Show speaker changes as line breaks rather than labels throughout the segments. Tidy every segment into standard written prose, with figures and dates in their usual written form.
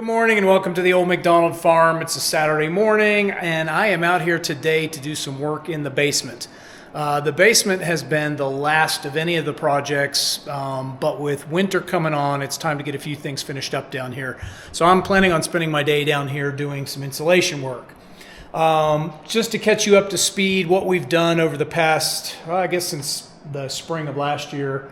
Good morning and welcome to the Old McDonald Farm. It's a Saturday morning and I am out here today to do some work in the basement. The basement has been the last of any of the projects, but with winter coming on, it's time to get a few things finished up down here. So I'm planning on spending my day down here doing some insulation work. Just to catch you up to speed, what we've done over the past, I guess since the spring of last year,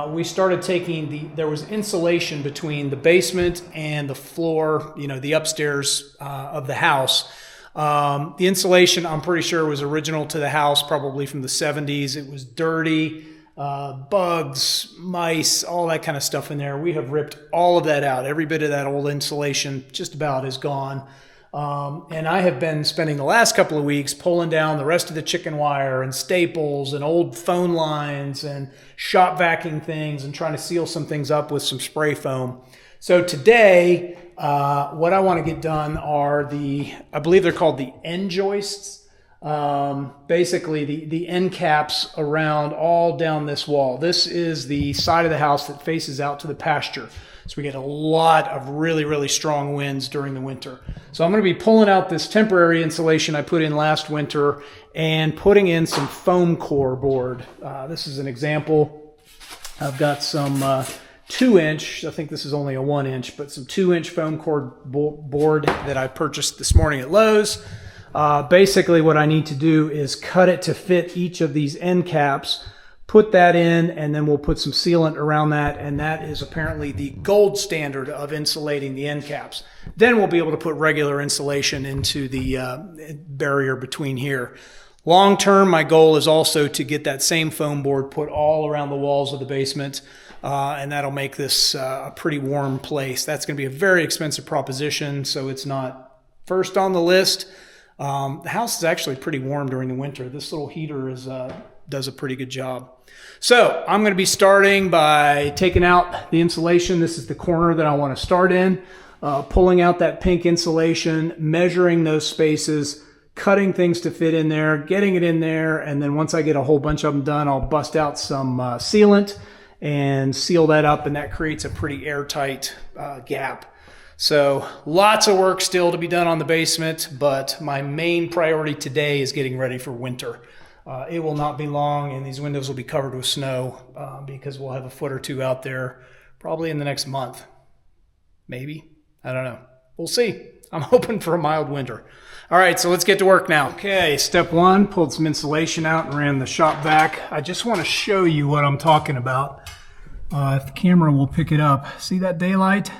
we started taking there was insulation between the basement and the floor, the upstairs of the house. The insulation, I'm pretty sure, was original to the house, probably from the 70s. It was dirty, bugs, mice, all that kind of stuff in there. We have ripped all of that out. Every bit of that old insulation just about is gone. And I have been spending the last couple of weeks pulling down the rest of the chicken wire and staples and old phone lines and shop vacuuming things and trying to seal some things up with some spray foam. So today, what I want to get done are I believe they're called the end joists. Basically the end caps around all down this wall. This is the side of the house that faces out to the pasture. So we get a lot of really, really strong winds during the winter. So I'm going to be pulling out this temporary insulation I put in last winter and putting in some foam core board. This is an example. I've got some 2-inch, I think this is only a 1-inch, but some 2-inch foam core board that I purchased this morning at Lowe's. Basically what I need to do is cut it to fit each of these end caps, put that in, and then we'll put some sealant around that, and that is apparently the gold standard of insulating the end caps. Then we'll be able to put regular insulation into the barrier between here. Long term, my goal is also to get that same foam board put all around the walls of the basement, and that'll make this a pretty warm place. That's going to be a very expensive proposition, so it's not first on the list. The house is actually pretty warm during the winter. This little heater does a pretty good job. So I'm going to be starting by taking out the insulation. This is the corner that I want to start in, pulling out that pink insulation, measuring those spaces, cutting things to fit in there, getting it in there, and then once I get a whole bunch of them done, I'll bust out some sealant and seal that up, and that creates a pretty airtight gap. So lots of work still to be done on the basement, but my main priority today is getting ready for winter. It will not be long, and these windows will be covered with snow because we'll have a foot or two out there probably in the next month. Maybe. I don't know. We'll see. I'm hoping for a mild winter. All right, so let's get to work now. Okay, step one, pulled some insulation out and ran the shop vac. I just want to show you what I'm talking about. If the camera will pick it up. See that daylight?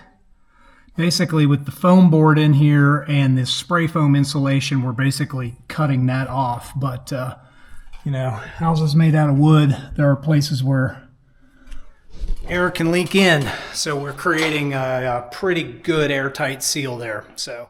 Basically, with the foam board in here and this spray foam insulation, we're basically cutting that off. But houses made out of wood, there are places where air can leak in. So we're creating a pretty good airtight seal there. So.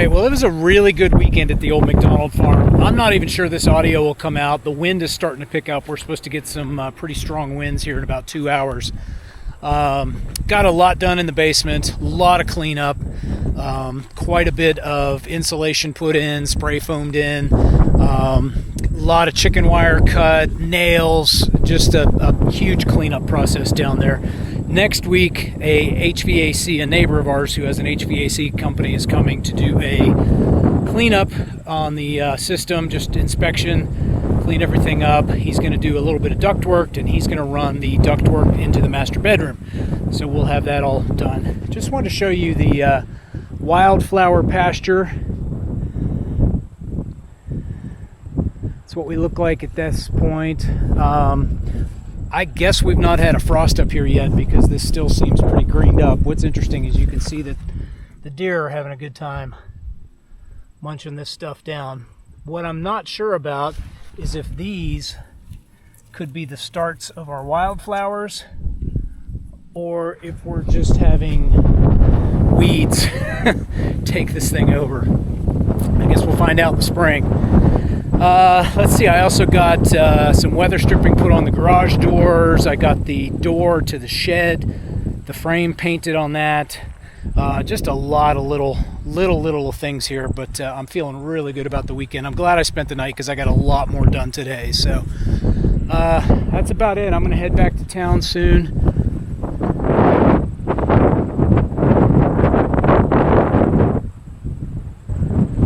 Well, it was a really good weekend at the Old McDonald Farm. I'm not even sure this audio will come out. The wind is starting to pick up. We're supposed to get some pretty strong winds here in about 2 hours. Got a lot done in the basement, a lot of cleanup, quite a bit of insulation put in, spray foamed in, a lot of chicken wire cut, nails, just a huge cleanup process down there. Next week, a neighbor of ours who has an HVAC company, is coming to do a cleanup on the system, just inspection, clean everything up. He's going to do a little bit of duct work, and he's going to run the duct work into the master bedroom. So we'll have that all done. Just wanted to show you the wildflower pasture. That's what we look like at this point. I guess we've not had a frost up here yet because this still seems pretty greened up. What's interesting is you can see that the deer are having a good time munching this stuff down. What I'm not sure about is if these could be the starts of our wildflowers or if we're just having weeds take this thing over. I guess we'll find out in the spring. Let's see, I also got some weather stripping put on the garage doors. I got the door to the shed, the frame painted on that. Just a lot of little things here, but I'm feeling really good about the weekend. I'm glad I spent the night because I got a lot more done today. So that's about it. I'm going to head back to town soon.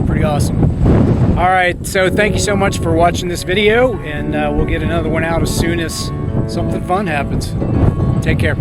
Pretty awesome. All right, so thank you so much for watching this video, and we'll get another one out as soon as something fun happens. Take care.